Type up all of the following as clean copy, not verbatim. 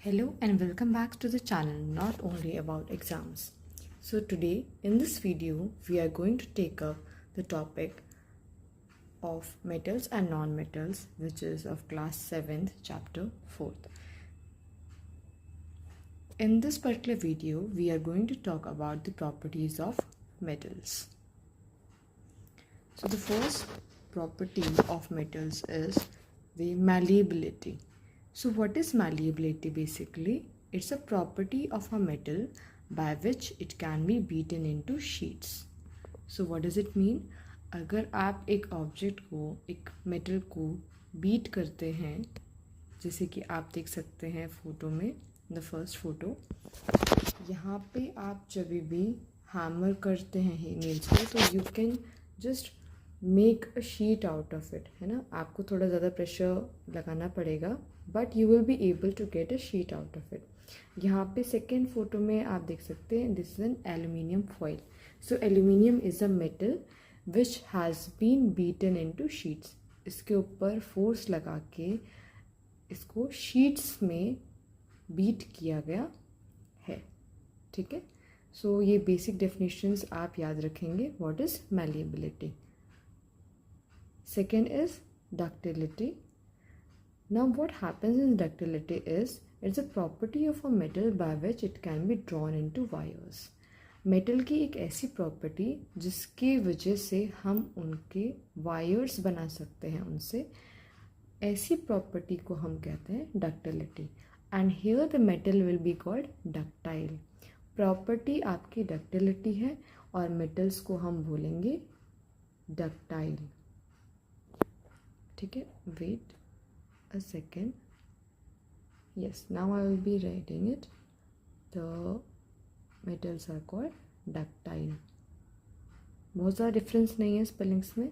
Hello and welcome back to the channel not only about exams. So today in this video we are going to take up the topic of metals and non-metals, which is of class 7th chapter 4th. In this particular video we are going to talk about the properties of metals. So the first property of metals is the malleability. So what is malleability basically? It's a property of a metal by which it can be beaten into sheets. So what does it mean? अगर आप एक object को, एक metal को beat करते हैं, जैसे कि आप देख सकते हैं फोटो में, द फर्स्ट फोटो, यहाँ पे आप जब भी हैमर करते हैं नेल्स पे तो you can just make a sheet out of it, है ना. आपको थोड़ा ज़्यादा प्रेशर लगाना पड़ेगा but you will be able to get a sheet out of it. यहाँ पे सेकेंड फोटो में आप देख सकते हैं this is an aluminium foil. So aluminium is a metal which has been beaten into sheets. इसके ऊपर फोर्स लगा के इसको शीट्स में बीट किया गया है. ठीक है. सो ये बेसिक डेफिनेशंस आप याद रखेंगे. What is malleability. Second is ductility. Now what happens in ductility is it's a property of a metal by which it can be drawn into wires. Metal की एक ऐसी प्रॉपर्टी जिसकी वजह से हम उनके वायर्स बना सकते हैं उनसे, ऐसी प्रॉपर्टी को हम कहते हैं ductility. And here the metal will be called ductile. Property आपकी डक्टिलिटी है और मेटल्स को हम बोलेंगे डक्टाइल. ठीक है. Wait a second. Yes, now I will be writing it. The metals are called ductile. बहुत ज़्यादा डिफरेंस नहीं है स्पेलिंग्स में.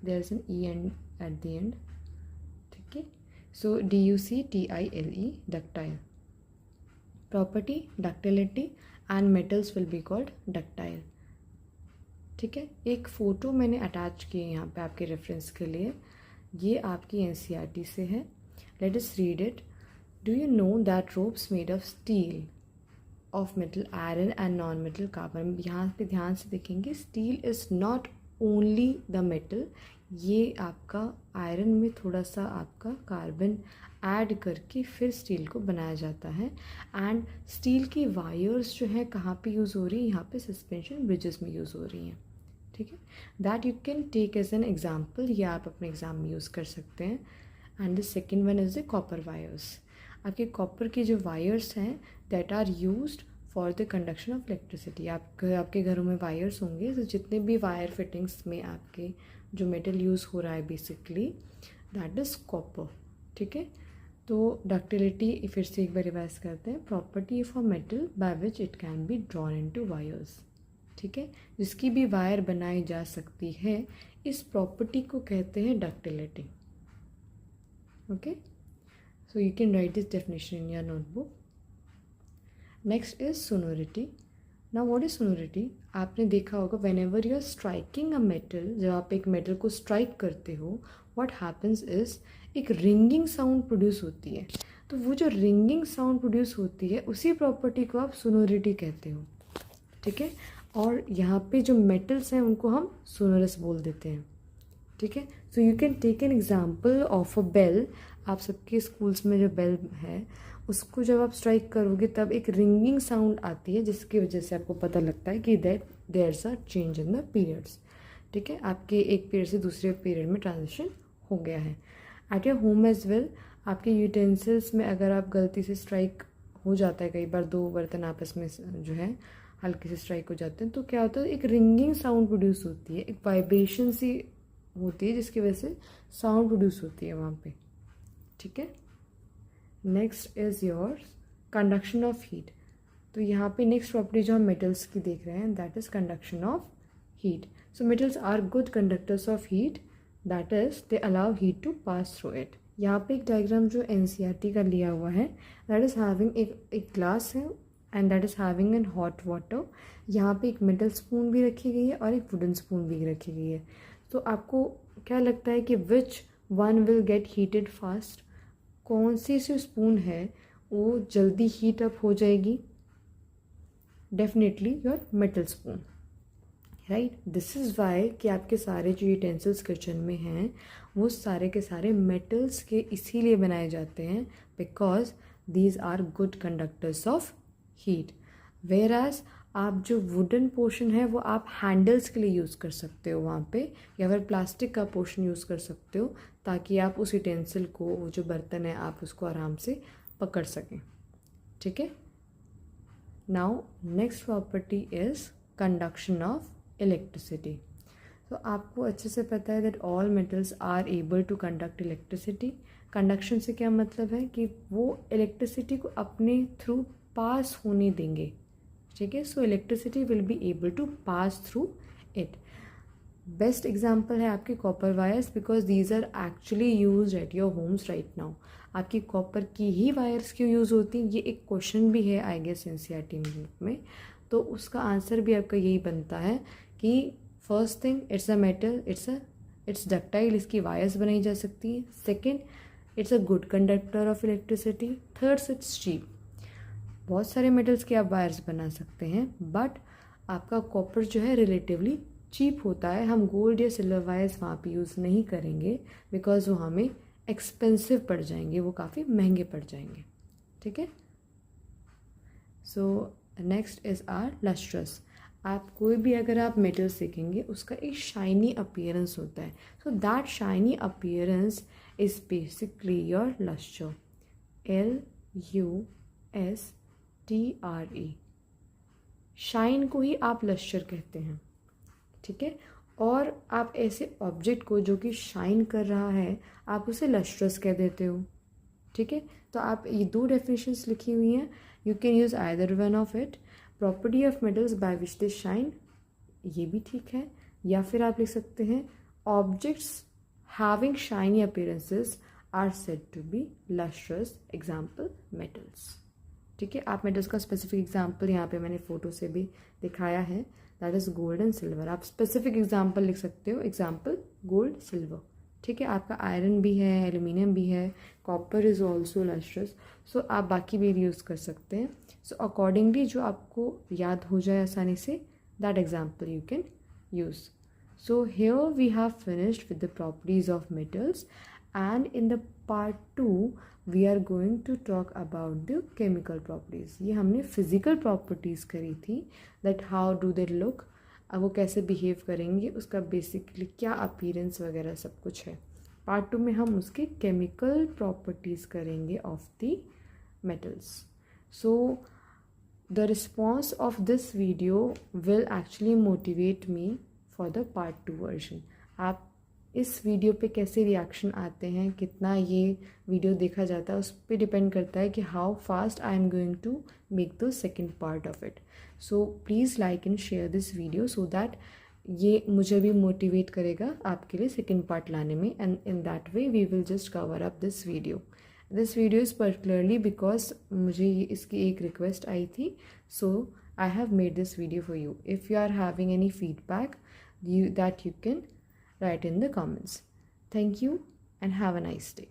There is an E and at the end. ठीक है. So DUCTILE ductile. Property ductility and metals will be called ductile. ठीक है. एक फ़ोटो मैंने अटैच की है यहाँ पे आपके रेफरेंस के लिए. ये आपकी NCERT से है. Let us read it. Do you know that ropes made of steel, of metal iron and non metal carbon. यहाँ पे ध्यान से देखेंगे. Steel is not only the metal. ये आपका आयरन में थोड़ा सा आपका कार्बन ऐड करके फिर स्टील को बनाया जाता है. एंड स्टील की वायर्स जो है कहाँ पे यूज़ हो रही है? यहाँ पे सस्पेंशन ब्रिजेस में यूज़ हो रही हैं. ठीक है. That you can take as an example. ये आप अपने एग्जाम में यूज़ कर सकते हैं. And the second one is the copper wires. आपके कॉपर की जो वायर्स हैं that are used for the conduction of electricity. आपके घरों में वायर्स होंगे, तो जितने भी वायर फिटिंग्स में आपके जो मेटल यूज़ हो रहा है बेसिकली दैट इज़ कॉपर. ठीक है. तो डक्टिलिटी फिर से एक बार रिवाइज करते हैं. Property of a metal by which it can be drawn into wires. ठीक है. जिसकी भी वायर बनाई जा सकती है, इस प्रॉपर्टी को कहते हैं ductility. Okay. So you can write this definition in your notebook. Next is sonority. Now what is sonority? आपने देखा होगा when you are striking a metal, जब आप एक मेटल को स्ट्राइक करते हो, व्हाट हैपन्स इज एक रिंगिंग साउंड प्रोड्यूस होती है. तो वो जो रिंगिंग साउंड प्रोड्यूस होती है उसी प्रॉपर्टी को आप सोनोरिटी कहते हो. ठीक है. और यहाँ पे जो मेटल्स हैं उनको हम सोनोरस बोल देते हैं. ठीक है. So you can take an example of a bell. आप सबके स्कूल्स में जो बेल है उसको जब आप स्ट्राइक करोगे तब एक रिंगिंग साउंड आती है जिसकी वजह से आपको पता लगता है कि there's a change in the periods. ठीक है. आपके एक पीरियड से दूसरे पीरियड में ट्रांजिशन हो गया है. At your home as well, आपके यूटेंसिल्स में अगर आप गलती से स्ट्राइक हो जाता है, कई बार दो बर्तन आपस में जो है हल्के से स्ट्राइक हो जाते हैं, तो क्या होता है एक रिंगिंग साउंड प्रोड्यूस होती है, एक वाइब्रेशन सी होती है जिसकी वजह से साउंड प्रोड्यूस होती है वहाँ पे. ठीक है. Next is your conduction of heat. तो यहाँ पे नेक्स्ट प्रॉपर्टी जो हम मेटल्स की देख रहे हैं that is conduction of heat. So metals are good conductors of heat. That is they allow heat to pass through it. यहाँ पे एक डायग्राम जो NCERT का लिया हुआ है दैट इज़ हैविंग एक ग्लास है and that is having an hot water. यहाँ पे एक मेटल स्पून भी रखी गई है और एक वुडन स्पून भी रखी गई है. तो आपको क्या लगता है कि which one will get heated fast? कौन सी स्पून है वो जल्दी हीट अप हो जाएगी? Definitely your metal spoon, right. This is why कि आपके सारे जो यूटेंसिल्स किचन में हैं वो सारे के सारे मेटल्स के इसीलिए बनाए जाते हैं, because these are good conductors of heat. Where as आप जो वुडन पोर्शन है वो आप हैंडल्स के लिए यूज़ कर सकते हो वहाँ पे, या फिर प्लास्टिक का पोर्शन यूज़ कर सकते हो ताकि आप उस यूटेंसिल को, वो जो बर्तन है, आप उसको आराम से पकड़ सकें, ठीक है। Now next property is conduction of electricity. तो आपको अच्छे से पता है that all metals are able to conduct electricity. Conduction से क्या मतलब है कि वो इलेक्ट्रिसिटी को अपने थ्रू पास होने देंगे, ठीक है। So electricity will be able to pass through it. Best example है आपके copper wires, because these are actually use at your homes right now. आपकी कॉपर की ही वायर्स क्यों यूज़ होती हैं, ये एक क्वेश्चन भी है आई गेस एनसीईआरटी में, तो उसका आंसर भी आपका यही बनता है कि first thing it's a metal, it's ductile, इसकी वायर्स बनाई जा सकती हैं। Second, it's a good conductor of electricity. Third, it's cheap. बहुत सारे मेटल्स के आप वायर्स बना सकते हैं, बट आपका कॉपर जो है रिलेटिवली चीप होता है। हम गोल्ड या सिल्वर वायर्स वहाँ पे यूज़ नहीं करेंगे बिकॉज वो हमें एक्सपेंसिव पड़ जाएंगे, वो काफ़ी महंगे पड़ जाएंगे, ठीक है। So next is are lustrous. आप कोई भी अगर आप मेटल सीखेंगे उसका एक शाइनी अपीयरेंस होता है, so that shiny appearance is basically your luster. LUSTRE, shine को ही आप लस्टर कहते हैं, ठीक है। और आप ऐसे ऑब्जेक्ट को जो कि शाइन कर रहा है आप उसे लस्ट्रस कह देते हो, ठीक है। तो आप ये दो डेफिनेशंस लिखी हुई हैं, you can use either one of it. Property of metals by which they shine, ये भी ठीक है, या फिर आप लिख सकते हैं objects having shiny appearances are said to be lustrous, example metals, ठीक है। आप मेटल्स का स्पेसिफिक एग्जाम्पल यहाँ पे मैंने फ़ोटो से भी दिखाया है, that is gold and silver. आप स्पेसिफिक एग्जाम्पल लिख सकते हो, एग्जाम्पल गोल्ड सिल्वर, ठीक है। आपका आयरन भी है, एल्यूमिनियम भी है, कॉपर इज़ ऑल्सो लस्ट्रस, सो आप बाकी भी यूज़ कर सकते हैं। सो अकॉर्डिंगली जो आपको याद हो जाए आसानी से, that example you can use. So here we have finished with the properties of metals, and in the part 2 we are going to talk about the chemical properties. ये हमने फिजिकल प्रॉपर्टीज़ करी थी, that how do they look, अब वो कैसे behave करेंगे, उसका basically क्या अपीयरेंस वगैरह सब कुछ है। पार्ट 2 में हम उसके केमिकल प्रॉपर्टीज़ करेंगे of the metals. So the response of this video will actually motivate me for the part 2 version. आप इस वीडियो पे कैसे रिएक्शन आते हैं, कितना ये वीडियो देखा जाता है, उस पर डिपेंड करता है कि how fast I am going to make the second part of it. So please like and share this video so that ये मुझे भी मोटिवेट करेगा आपके लिए सेकेंड पार्ट लाने में, and in that way we will just cover up this video. This video is particularly because मुझे इसकी एक रिक्वेस्ट आई थी, so I have made this video for you. If you are having any feedback that you can write in the comments. Thank you and have a nice day.